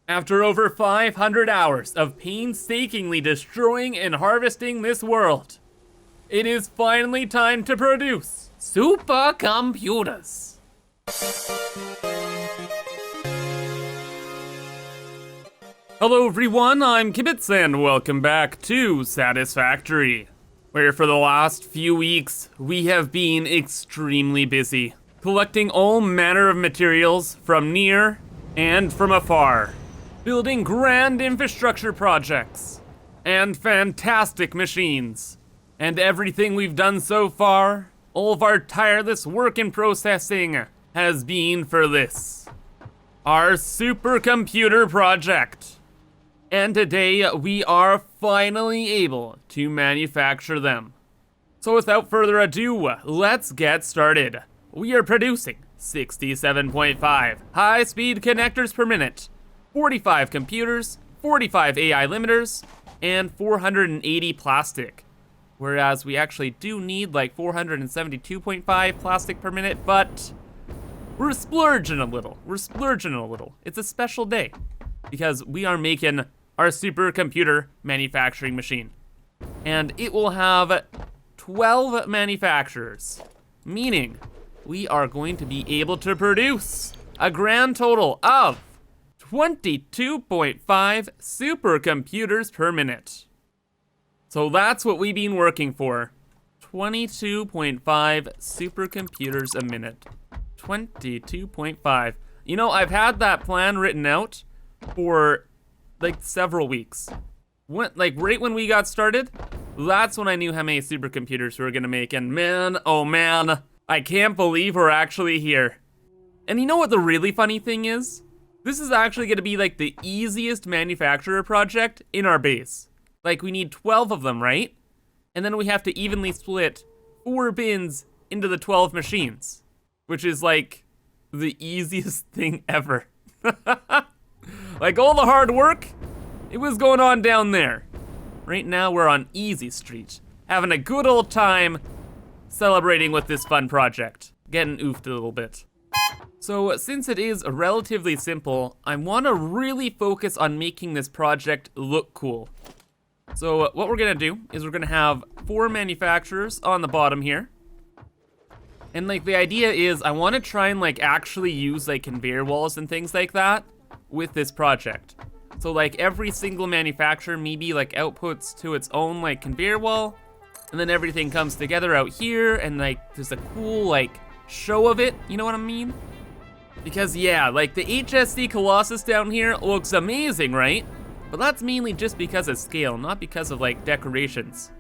After over 500 hours of painstakingly destroying and harvesting this world, it is finally time to produce supercomputers. Hello everyone, I'm Kibitz and welcome back to Satisfactory, where for the last few weeks we have been extremely busy, collecting all manner of materials from near and from afar, building grand infrastructure projects, and fantastic machines. And everything we've done so far, all of our tireless work and processing, has been for this: our supercomputer project. And today we are finally able to manufacture them. So without further ado, let's get started. We are producing 67.5 high-speed connectors per minute, 45 computers, 45 AI limiters, and 480 plastic. Whereas we actually do need like 472.5 plastic per minute, but we're splurging a little. It's a special day because we are making our supercomputer manufacturing machine. And it will have 12 manufacturers, meaning we are going to be able to produce a grand total of 22.5 supercomputers per minute. So that's what we've been working for. 22.5 supercomputers a minute. 22.5. You know, I've had that plan written out for like several weeks. Right when we got started, that's when I knew how many supercomputers we were gonna make, and man, oh man, I can't believe we're actually here. And you know what the really funny thing is? This is actually gonna be like the easiest manufacturer project in our base. Like, we need 12 of them, right? And then we have to evenly split 4 bins into the 12 machines, which is like the easiest thing ever. Like, all the hard work, it was going on down there. Right now we're on Easy Street, having a good old time celebrating with this fun project. Getting oofed a little bit. So since it is relatively simple, I want to really focus on making this project look cool. So what we're gonna do is we're gonna have 4 manufacturers on the bottom here. And like the idea is I want to try and like actually use like conveyor walls and things like that with this project. So like every single manufacturer maybe like outputs to its own like conveyor wall, and then everything comes together out here and like there's a cool like show of it, you know what I mean? Because yeah, like the HSC Colossus down here looks amazing, right? But that's mainly just because of scale, not because of like decorations.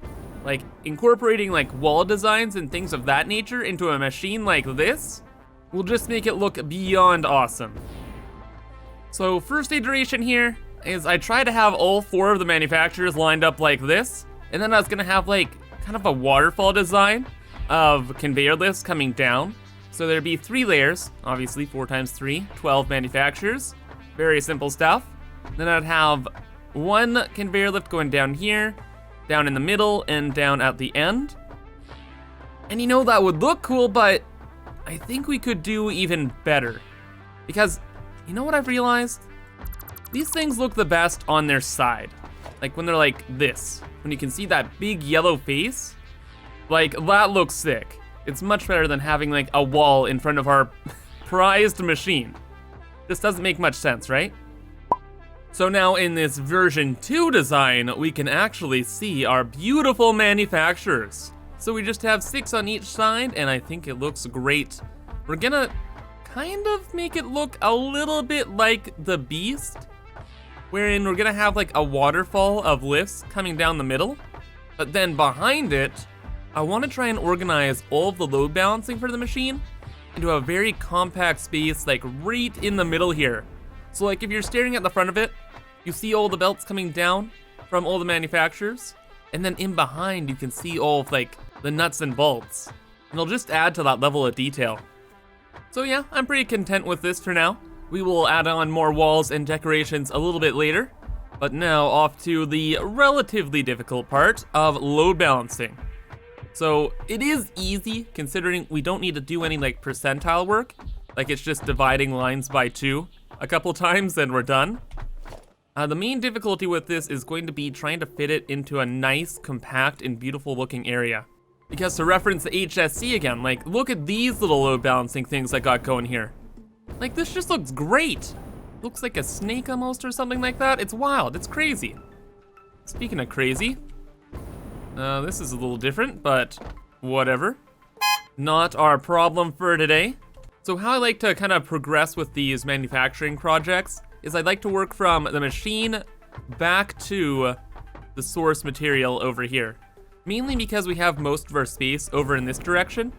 Like incorporating like wall designs and things of that nature into a machine like this will just make it look beyond awesome. So first iteration here is I try to have all 4 of the manufacturers lined up like this, and then I was gonna have like kind of a waterfall design of conveyor lifts coming down. So there'd be 3 layers, obviously 4 times 3, 12 manufacturers, very simple stuff. Then I'd have 1 conveyor lift going down here, down in the middle, and down at the end. And you know, that would look cool, but I think we could do even better. Because, you know what I've realized? These things look the best on their side. Like when they're like this, when you can see that big yellow face, like that looks sick. It's much better than having like a wall in front of our prized machine. This doesn't make much sense, right? So now in this version 2 design, we can actually see our beautiful manufacturers. So we just have 6 on each side, and I think it looks great. We're gonna kind of make it look a little bit like the Beast, wherein we're gonna have like a waterfall of lifts coming down the middle. But then behind it, I wanna try and organize all of the load balancing for the machine into a very compact space, like right in the middle here. So like if you're staring at the front of it, you see all the belts coming down from all the manufacturers, and then in behind you can see all of like the nuts and bolts. And it'll just add to that level of detail. So yeah, I'm pretty content with this for now. We will add on more walls and decorations a little bit later, but now off to the relatively difficult part of load balancing. So it is easy considering we don't need to do any like percentile work. Like it's just dividing lines by 2 a couple times and we're done. The main difficulty with this is going to be trying to fit it into a nice, compact, and beautiful looking area. Because to reference the HSC again, like, look at these little load balancing things I got going here. Like, this just looks great. Looks like a snake almost or something like that. It's wild, it's crazy. Speaking of crazy, this is a little different, but whatever. Not our problem for today. So how I like to kind of progress with these manufacturing projects is I'd like to work from the machine back to the source material over here. Mainly because we have most of our space over in this direction,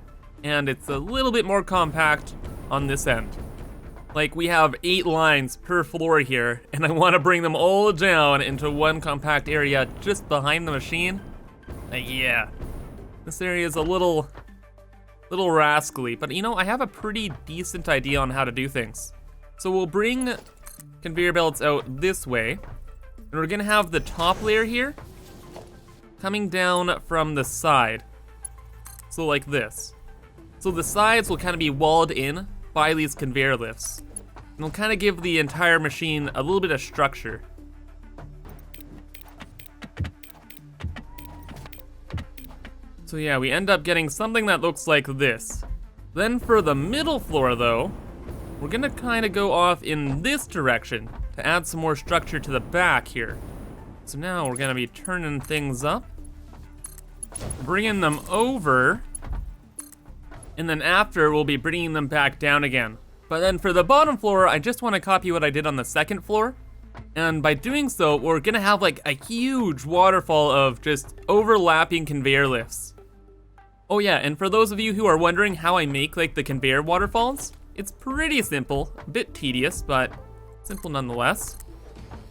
and it's a little bit more compact on this end. Like, we have 8 lines per floor here, and I want to bring them all down into one compact area just behind the machine. Yeah, this area is a little rascally, but you know, I have a pretty decent idea on how to do things. So we'll bring conveyor belts out this way, and we're gonna have the top layer here coming down from the side. So like this. So the sides will kind of be walled in by these conveyor lifts. And it'll kind of give the entire machine a little bit of structure. So yeah, we end up getting something that looks like this. Then for the middle floor though, we're gonna kind of go off in this direction to add some more structure to the back here. So now we're gonna be turning things up, bringing them over, and then after we'll be bringing them back down again. But then for the bottom floor, I just want to copy what I did on the second floor. And by doing so, we're gonna have like a huge waterfall of just overlapping conveyor lifts. Oh yeah, and for those of you who are wondering how I make like the conveyor waterfalls, it's pretty simple, a bit tedious, but simple nonetheless.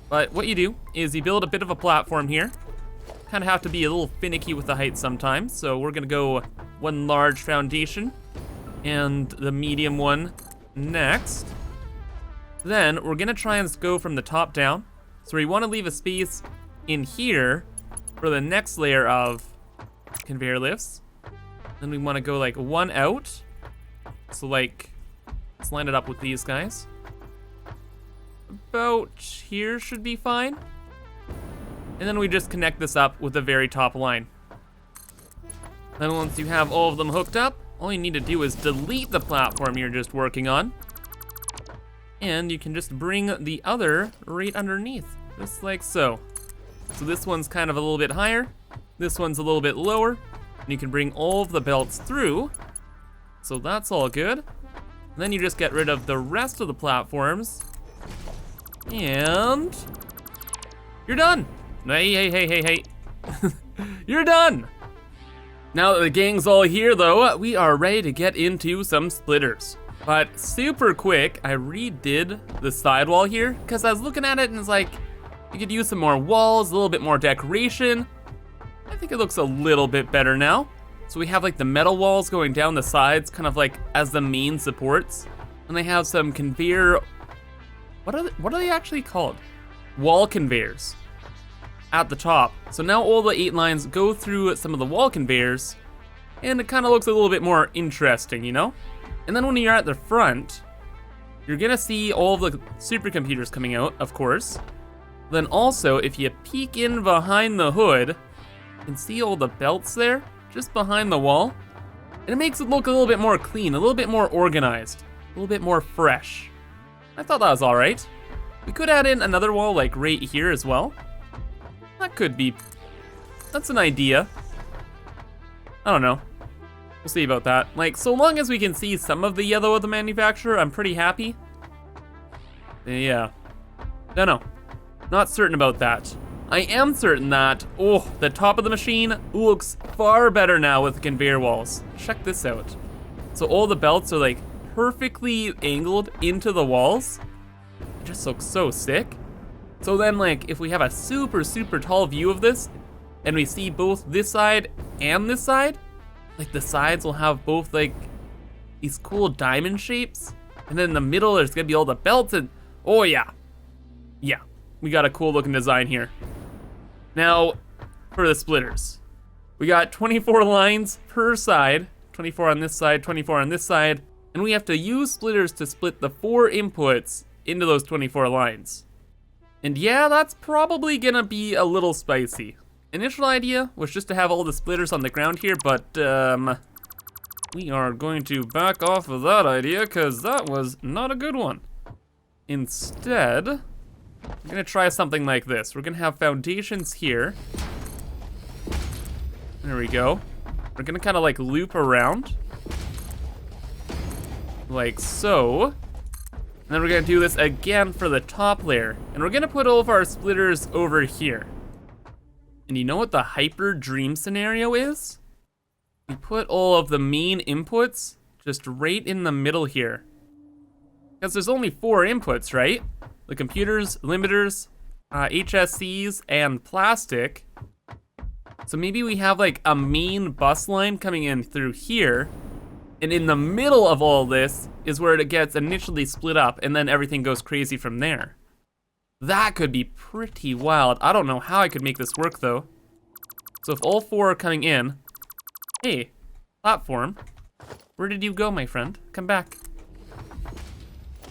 But what you do is you build a bit of a platform here. Kind of have to be a little finicky with the height sometimes, so we're gonna go one large foundation and the medium one next. Then we're gonna try and go from the top down. So we wanna leave a space in here for the next layer of conveyor lifts. Then we wanna go like one out. So like, let's line it up with these guys. About here should be fine. And then we just connect this up with the very top line. Then once you have all of them hooked up, all you need to do is delete the platform you're just working on. And you can just bring the other right underneath, just like so. So this one's kind of a little bit higher, this one's a little bit lower, and you can bring all of the belts through. So that's all good. And then you just get rid of the rest of the platforms, and you're done. Hey. You're done. Now that the gang's all here though, we are ready to get into some splitters. But super quick, I redid the sidewall here because I was looking at it and it's like, you could use some more walls, a little bit more decoration. I think it looks a little bit better now. So we have like the metal walls going down the sides, kind of like as the main supports. And they have some conveyor, what are they actually called? Wall conveyors at the top. So now all the 8 lines go through some of the wall conveyors, and it kind of looks a little bit more interesting, you know? And then when you're at the front, you're gonna see all of the supercomputers coming out, of course. Then also, if you peek in behind the hood, you can see all the belts there, just behind the wall. And it makes it look a little bit more clean, a little bit more organized, a little bit more fresh. I thought that was all right. We could add in another wall like right here as well. That could be, that's an idea. I don't know. We'll see about that. Like, so long as we can see some of the yellow of the manufacturer, I'm pretty happy. Yeah. Don't know. Not certain about that. I am certain that, oh, the top of the machine looks far better now with the conveyor walls. Check this out. So all the belts are like perfectly angled into the walls. It just looks so sick. So then like, if we have a super tall view of this, and we see both this side and this side, like the sides will have both like these cool diamond shapes, and then in the middle there's gonna be all the belts, and oh yeah, we got a cool looking design here. Now for the splitters, we got 24 lines per side, 24 on this side, 24 on this side, and we have to use splitters to split the 4 inputs into those 24 lines. And yeah, that's probably gonna be a little spicy. Initial idea was just to have all the splitters on the ground here, but we are going to back off of that idea because that was not a good one. Instead, we're gonna try something like this. We're gonna have foundations here. There we go. We're gonna kind of like loop around. Like so. And then we're gonna do this again for the top layer. And we're gonna put all of our splitters over here. And you know what the hyper dream scenario is? We put all of the main inputs just right in the middle here. Because there's only 4 inputs, right? The computers, limiters, HSCs, and plastic. So maybe we have like a main bus line coming in through here. And in the middle of all this is where it gets initially split up and then everything goes crazy from there. That could be pretty wild. I don't know how I could make this work though. So if all 4 are coming in, hey, platform, where did you go, my friend? Come back.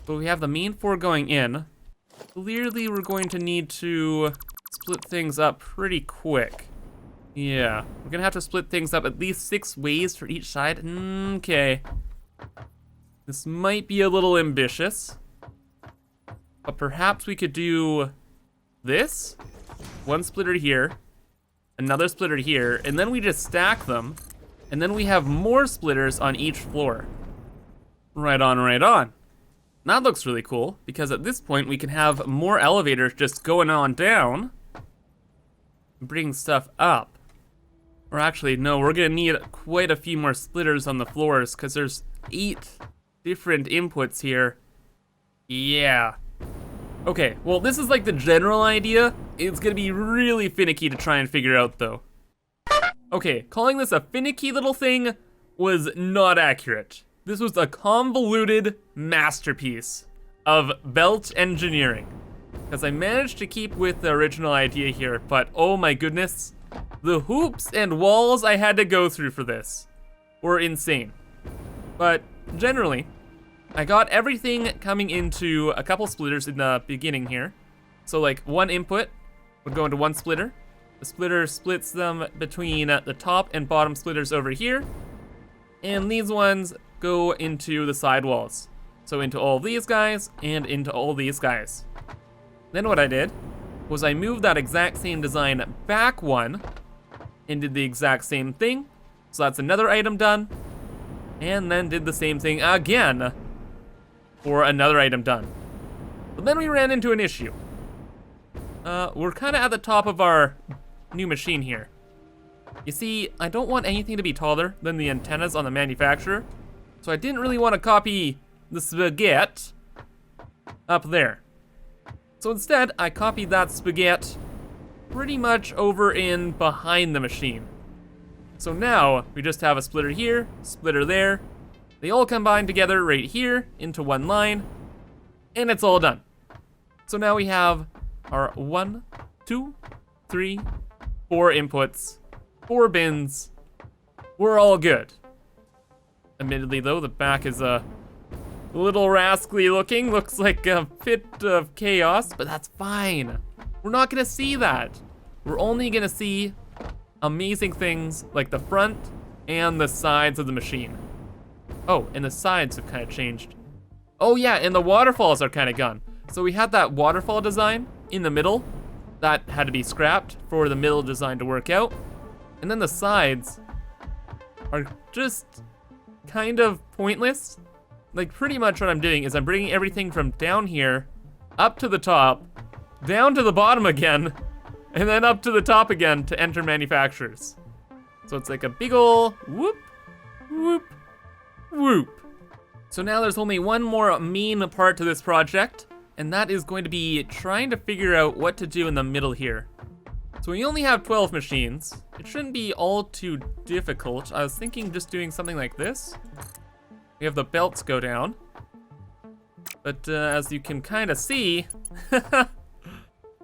But we have the main 4 going in. Clearly we're going to need to split things up pretty quick. Yeah, we're gonna have to split things up at least 6 ways for each side. Okay. This might be a little ambitious. But perhaps we could do this. 1 splitter here, another splitter here, and then we just stack them. And then we have more splitters on each floor. Right on, right on. That looks really cool, because at this point we can have more elevators just going on down. Bringing stuff up. Or actually, no, we're gonna need quite a few more splitters on the floors, because there's 8 different inputs here. Yeah. Okay, well this is like the general idea. It's gonna be really finicky to try and figure out though. Okay, calling this a finicky little thing was not accurate. This was a convoluted masterpiece of belt engineering. Because I managed to keep with the original idea here, but oh my goodness, the hoops and walls I had to go through for this were insane. But generally, I got everything coming into a couple splitters in the beginning here. So like 1 input would go into 1 splitter. The splitter splits them between the top and bottom splitters over here. And these ones go into the sidewalls. So into all these guys and into all these guys. Then what I did was I moved that exact same design back 1 and did the exact same thing. So that's another item done. And then did the same thing again for another item done. But then we ran into an issue. We're kind of at the top of our new machine here. You see, I don't want anything to be taller than the antennas on the manufacturer, so I didn't really want to copy the spaghetti up there. So instead, I copied that spaghetti pretty much over in behind the machine. So now, we just have a splitter here, splitter there. They all combine together right here into 1 line, and it's all done. So now we have our 1, 2, 3, 4 inputs, 4 bins. We're all good. Admittedly though, the back is a little rascally looking, looks like a bit of chaos, but that's fine. We're not gonna see that. We're only gonna see amazing things like the front and the sides of the machine. Oh, and the sides have kind of changed. Oh yeah, and the waterfalls are kind of gone. So we had that waterfall design in the middle that had to be scrapped for the middle design to work out. And then the sides are just kind of pointless. Like pretty much what I'm doing is I'm bringing everything from down here up to the top, down to the bottom again, and then up to the top again to enter manufacturers. So it's like a big ol' whoop, whoop, whoop. So now there's only one more main part to this project, and that is going to be trying to figure out what to do in the middle here. So we only have 12 machines. It shouldn't be all too difficult. I was thinking just doing something like this. We have the belts go down. But as you can kind of see,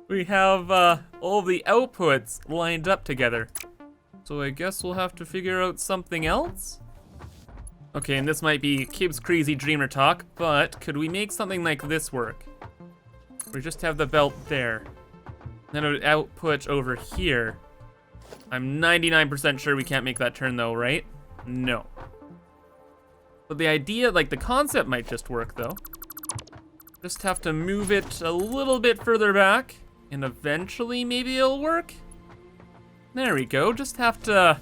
we have all the outputs lined up together. So I guess we'll have to figure out something else. Okay, and this might be Kib's crazy dreamer talk, but could we make something like this work? We just have the belt there. Then it would output over here. I'm 99% sure we can't make that turn though, right? No. But the idea, like the concept might just work though. Just have to move it a little bit further back and eventually maybe it'll work. There we go, just have to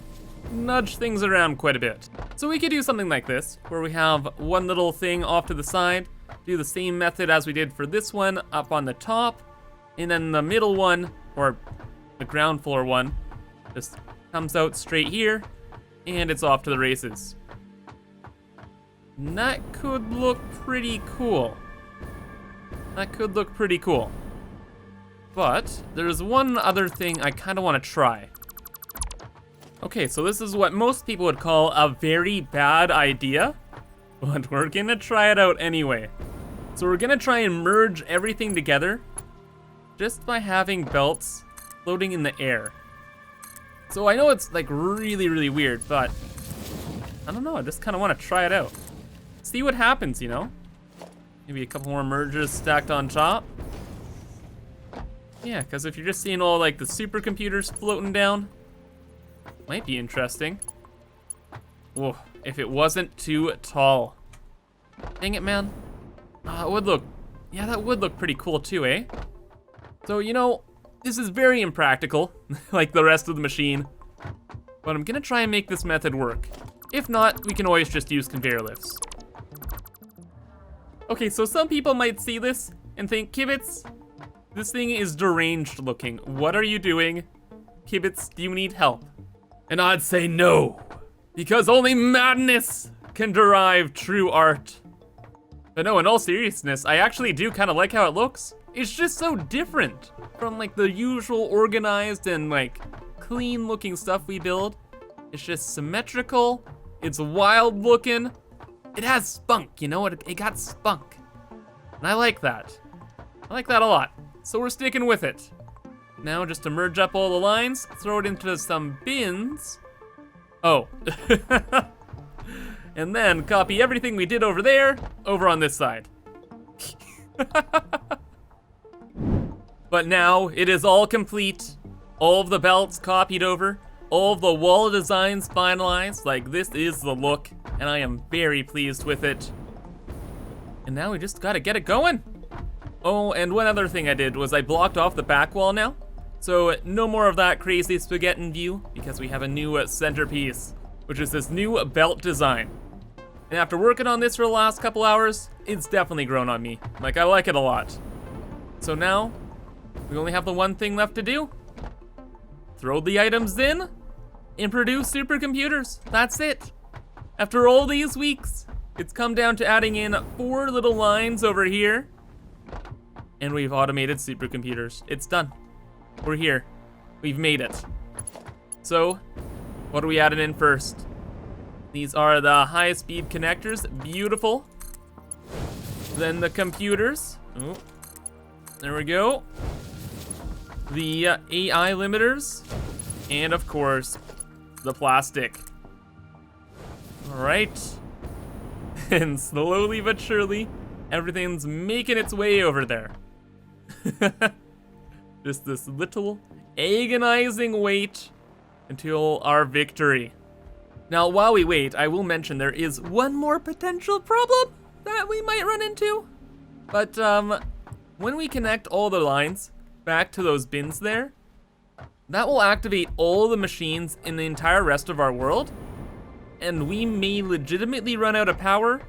nudge things around quite a bit. So we could do something like this, where we have one little thing off to the side, do the same method as we did for this one up on the top, and then the middle one, or the ground floor one, just comes out straight here, and it's off to the races. And that could look pretty cool. That could look pretty cool. But there's one other thing I kind of want to try. Okay, so this is what most people would call a very bad idea, but we're gonna try it out anyway. So we're gonna try and merge everything together just by having belts floating in the air. So I know it's like really, really weird, but I don't know, I just kind of want to try it out. See what happens, you know? Maybe a couple more merges stacked on top. Yeah, because if you're just seeing all like the supercomputers floating down, might be interesting. Whoa, if it wasn't too tall. Dang it, man. It would look, yeah, that would look pretty cool too, eh? So, you know, this is very impractical, like the rest of the machine, but I'm gonna try and make this method work. If not, we can always just use conveyor lifts. Okay, so some people might see this and think, Kibitz, this thing is deranged looking. What are you doing? Kibitz, do you need help? And I'd say no, because only madness can derive true art. But no, in all seriousness, I actually do kind of like how it looks. It's just so different from like the usual organized and like clean looking stuff we build. It's just symmetrical, it's wild looking, it has spunk, you know, it got spunk. And I like that. I like that a lot. So we're sticking with it. Now just to merge up all the lines, throw it into some bins. Oh. And then copy everything we did over there, over on this side. But now it is all complete. All of the belts copied over, all of the wall designs finalized. Like, this is the look, and I am very pleased with it. And now we just gotta get it going. Oh, and one other thing I did was I blocked off the back wall now. So no more of that crazy spaghetti view, because we have a new centerpiece, which is this new belt design. And after working on this for the last couple hours, it's definitely grown on me. Like, I like it a lot. So now, we only have the one thing left to do. Throw the items in and produce supercomputers. That's it. After all these weeks, it's come down to adding in 4 little lines over here, and we've automated supercomputers. It's done. We're here. We've made it. So, what are we adding in first? These are the high-speed connectors. Beautiful. Then the computers. Oh, there we go. The AI limiters. And of course, the plastic. All right. And slowly but surely, everything's making its way over there. Just this little agonizing wait until our victory. Now, while we wait, I will mention there is one more potential problem that we might run into. But when we connect all the lines back to those bins there, that will activate all the machines in the entire rest of our world, and we may legitimately run out of power.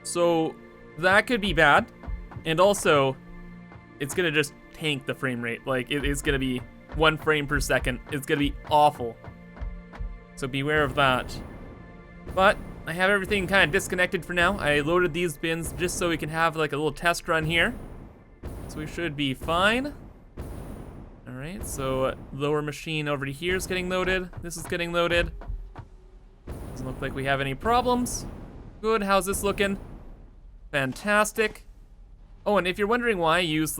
So that could be bad. And also, it's gonna just tank the frame rate. Like, it is gonna be 1 frame per second. It's gonna be awful. So beware of that. But I have everything kind of disconnected for now. I loaded these bins just so we can have like a little test run here. So we should be fine. All right, so lower machine over here is getting loaded. This is getting loaded. Doesn't look like we have any problems. Good, how's this looking? Fantastic. Oh, and if you're wondering why I use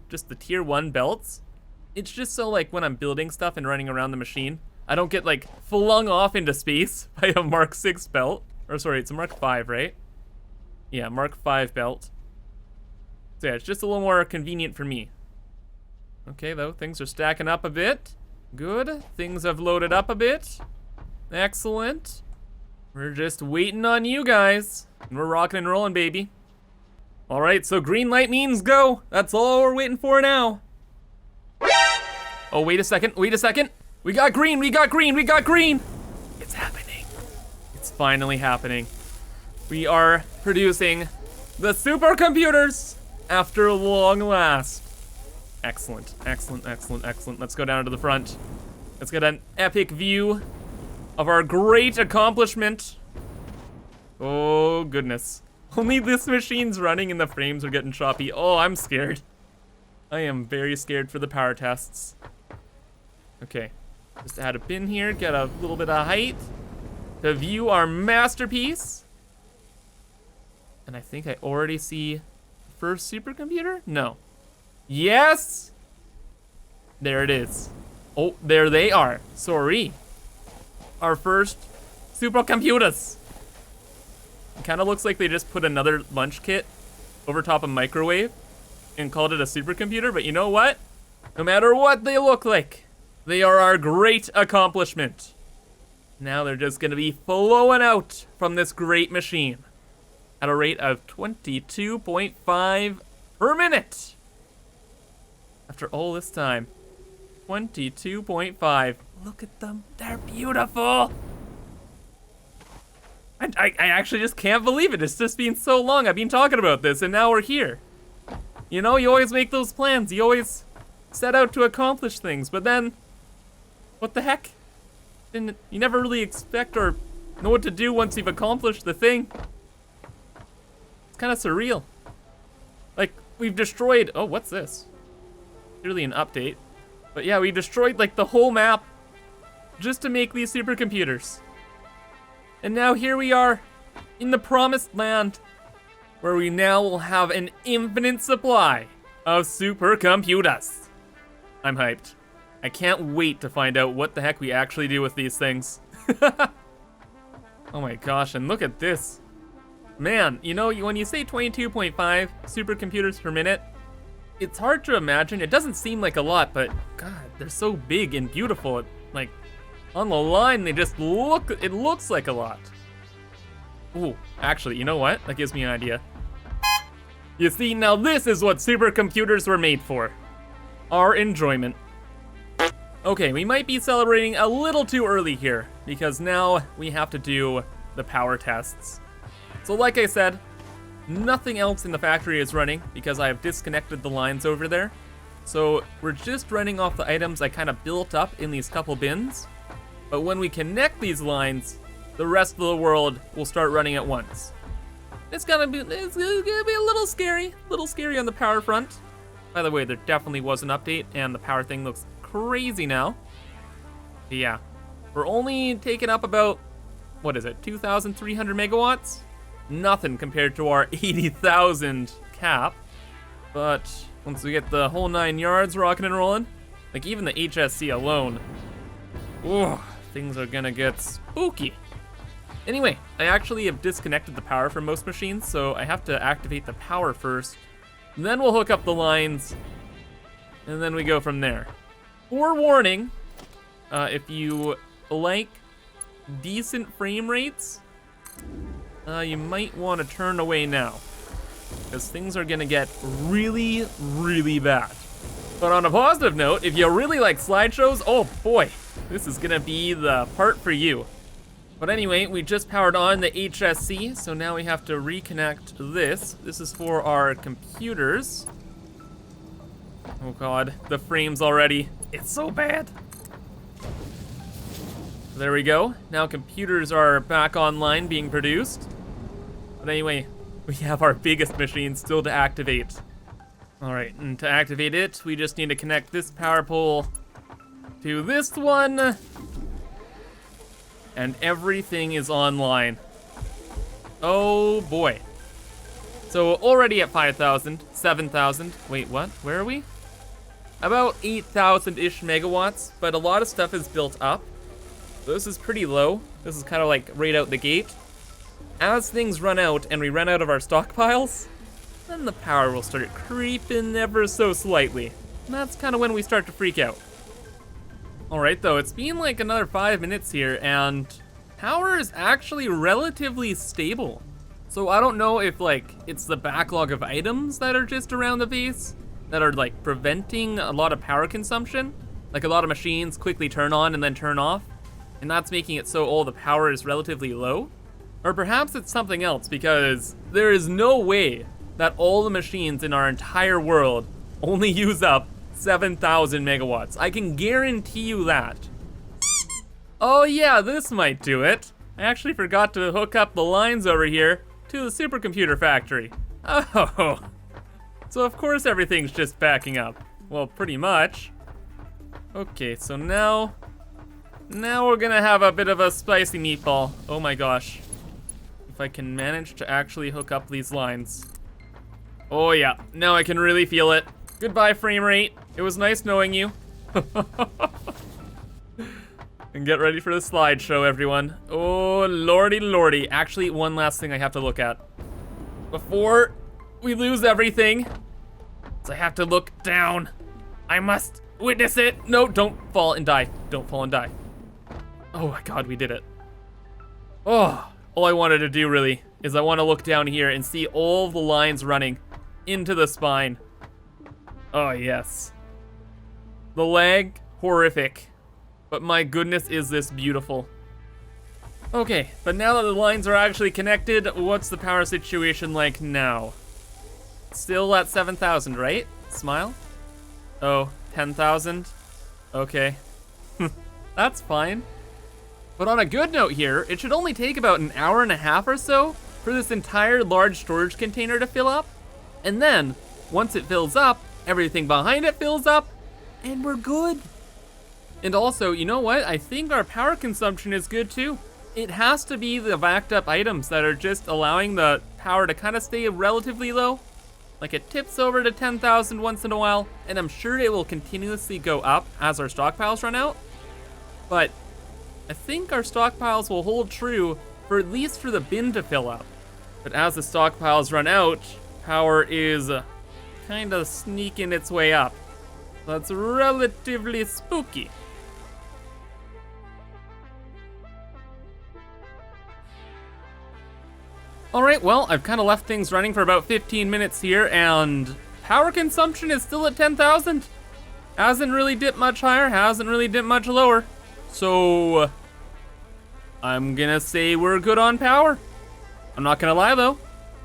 just the tier 1 belts, it's just so like when I'm building stuff and running around the machine, I don't get like flung off into space by a Mark 6 belt. Or sorry, it's a Mark 5, right? Yeah, Mark 5 belt. So yeah, it's just a little more convenient for me. Okay, though, things are stacking up a bit. Good. Things have loaded up a bit. Excellent. We're just waiting on you guys. And we're rocking and rolling, baby. All right, so green light means go. That's all we're waiting for now. Oh, wait a second. Wait a second. We got green. We got green. We got green. It's happening. It's finally happening. We are producing the supercomputers after long last. Excellent, excellent, excellent, excellent. Let's go down to the front. Let's get an epic view of our great accomplishment. Oh, goodness. Only this machine's running and the frames are getting choppy. Oh, I'm scared. I am very scared for the power tests. Okay, just add a pin here, get a little bit of height to view our masterpiece. And I think I already see the first supercomputer? No. Yes! There it is. Oh, there they are. Sorry. Our first supercomputers. It kind of looks like they just put another lunch kit over top of microwave and called it a supercomputer, but you know what? No matter what they look like, they are our great accomplishment. Now they're just gonna be flowing out from this great machine at a rate of 22.5 per minute. After all this time, 22.5. Look at them, they're beautiful. I actually just can't believe it. It's just been so long. I've been talking about this and now we're here. You know, you always make those plans. You always set out to accomplish things, but then, what the heck? You never really expect or know what to do once you've accomplished the thing. It's kind of surreal. Like, we've destroyed, oh, what's this? Clearly an update. But yeah, we destroyed like the whole map just to make these supercomputers. And now here we are in the promised land where we now will have an infinite supply of supercomputers. I'm hyped. I can't wait to find out what the heck we actually do with these things. Oh my gosh, and look at this. Man, you know, when you say 22.5 supercomputers per minute, it's hard to imagine. It doesn't seem like a lot, but God, they're so big and beautiful. Like, on the line, they just look, it looks like a lot. Ooh, actually, you know what? That gives me an idea. You see, now this is what supercomputers were made for. Our enjoyment. Okay, we might be celebrating a little too early here, because now we have to do the power tests. So like I said, nothing else in the factory is running because I have disconnected the lines over there. So we're just running off the items I kind of built up in these couple bins. But when we connect these lines, the rest of the world will start running at once. It's gonna be a little scary on the power front. By the way, there definitely was an update and the power thing looks crazy now. But yeah, we're only taking up about, what is it, 2,300 megawatts? Nothing compared to our 80,000 cap. But once we get the whole 9 yards rocking and rolling, like even the HSC alone, ooh, things are gonna get spooky. Anyway, I actually have disconnected the power from most machines, so I have to activate the power first. Then we'll hook up the lines, and then we go from there. Forewarning, if you like decent frame rates, you might want to turn away now, because things are gonna get really, really bad. But on a positive note, if you really like slideshows, oh boy, this is gonna be the part for you. But anyway, we just powered on the HSC, so now we have to reconnect this. This is for our computers. Oh God, the frames already. It's so bad. There we go. Now computers are back online being produced. But anyway, we have our biggest machine still to activate. All right, and to activate it, we just need to connect this power pole to this one. And everything is online. Oh boy. So already at 5,000, 7,000, wait, what? Where are we? About 8,000-ish megawatts, but a lot of stuff is built up. This is pretty low. This is kind of like right out the gate. As things run out and we run out of our stockpiles, then the power will start creeping ever so slightly. And that's kind of when we start to freak out. All right, though, it's been like another 5 minutes here, and power is actually relatively stable. So I don't know if like it's the backlog of items that are just around the base that are like preventing a lot of power consumption. Like a lot of machines quickly turn on and then turn off, and that's making it so all the power is relatively low. Or perhaps it's something else, because there is no way that all the machines in our entire world only use up 7,000 megawatts. I can guarantee you that. Oh yeah, this might do it. I actually forgot to hook up the lines over here to the supercomputer factory. Oh, so of course everything's just backing up. Well, pretty much. Okay, so now we're gonna have a bit of a spicy meatball. Oh my gosh. If I can manage to actually hook up these lines. Oh yeah, now I can really feel it. Goodbye, frame rate. It was nice knowing you. And get ready for the slideshow, everyone. Oh, lordy lordy. Actually, one last thing I have to look at before we lose everything. So I have to look down. I must witness it. No, don't fall and die. Don't fall and die. Oh my god, we did it. Oh, all I wanted to do really is I want to look down here and see all the lines running into the spine. Oh yes. The lag, horrific. But my goodness, is this beautiful. Okay, but now that the lines are actually connected, what's the power situation like now? Still at 7,000, right? Smile? Oh, 10,000? Okay. That's fine. But on a good note here, it should only take about an hour and a half or so for this entire large storage container to fill up. And then, once it fills up, everything behind it fills up, and we're good. And also, you know what? I think our power consumption is good too. It has to be the backed up items that are just allowing the power to kind of stay relatively low. Like it tips over to 10,000 once in a while, and I'm sure it will continuously go up as our stockpiles run out. But I think our stockpiles will hold true for at least for the bin to fill up. But as the stockpiles run out, power is kind of sneaking its way up. That's relatively spooky. All right, well, I've kind of left things running for about 15 minutes here, and power consumption is still at 10,000. Hasn't really dipped much higher, hasn't really dipped much lower. So, I'm gonna say we're good on power. I'm not gonna lie though,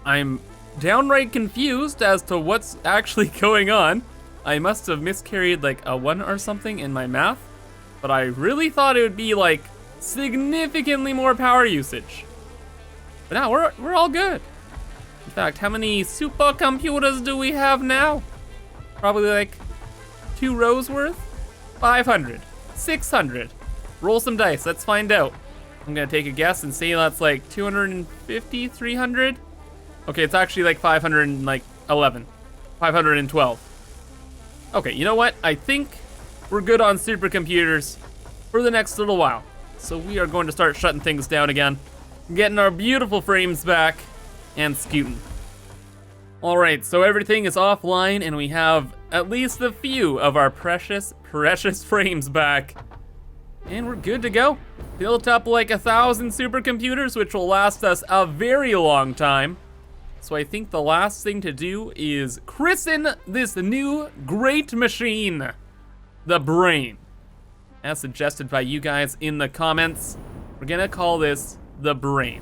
I'm downright confused as to what's actually going on. I must have miscarried like a 1 or something in my math, but I really thought it would be like significantly more power usage. But now we're all good. In fact, how many supercomputers do we have now? Probably like 2 rows worth? 500, 600. Roll some dice, let's find out. I'm gonna take a guess and say that's like 250, 300. Okay, it's actually like 511, 512. Okay, you know what? I think we're good on supercomputers for the next little while. So we are going to start shutting things down again, getting our beautiful frames back, and scooting. All right, so everything is offline, and we have at least a few of our precious frames back. And we're good to go. Built up like 1,000 supercomputers, which will last us a very long time. So I think the last thing to do is christen this new great machine, the brain. As suggested by you guys in the comments, we're gonna call this the brain.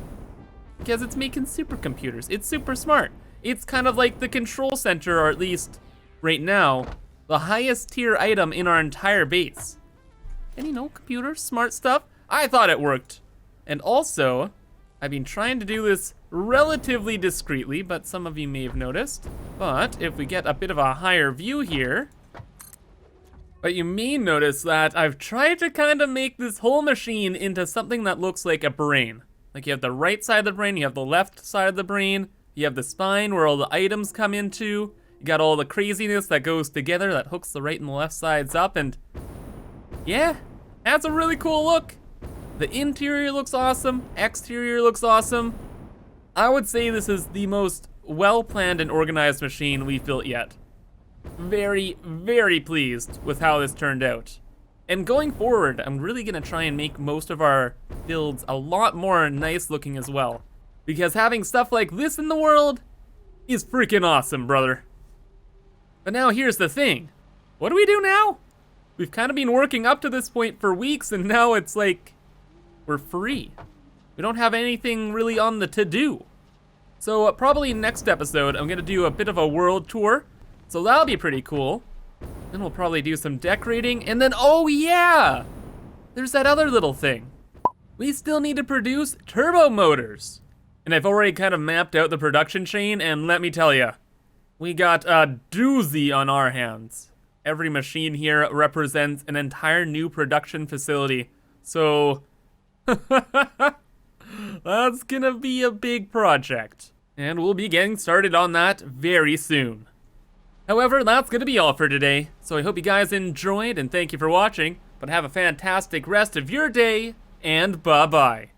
Because it's making supercomputers, it's super smart. It's kind of like the control center, or at least, right now, the highest tier item in our entire base. And you know, computers, smart stuff, I thought it worked. And also, I've been trying to do this relatively discreetly, but some of you may have noticed. But if we get a bit of a higher view here, but you may notice that I've tried to kind of make this whole machine into something that looks like a brain. Like you have the right side of the brain, you have the left side of the brain, you have the spine where all the items come into, you got all the craziness that goes together that hooks the right and the left sides up, and yeah, that's a really cool look. The interior looks awesome, exterior looks awesome. I would say this is the most well-planned and organized machine we've built yet. Very, very pleased with how this turned out. And going forward, I'm really gonna try and make most of our builds a lot more nice looking as well. Because having stuff like this in the world is freaking awesome, brother. But now here's the thing. What do we do now? We've kind of been working up to this point for weeks, and now it's like, we're free. We don't have anything really on the to-do. So probably next episode, I'm gonna do a bit of a world tour. So that'll be pretty cool. Then we'll probably do some decorating, and then, oh yeah! There's that other little thing. We still need to produce turbo motors. And I've already kind of mapped out the production chain, and let me tell you, we got a doozy on our hands. Every machine here represents an entire new production facility. So, that's gonna be a big project. And we'll be getting started on that very soon. However, that's gonna be all for today. So I hope you guys enjoyed, and thank you for watching. But have a fantastic rest of your day, and bye-bye.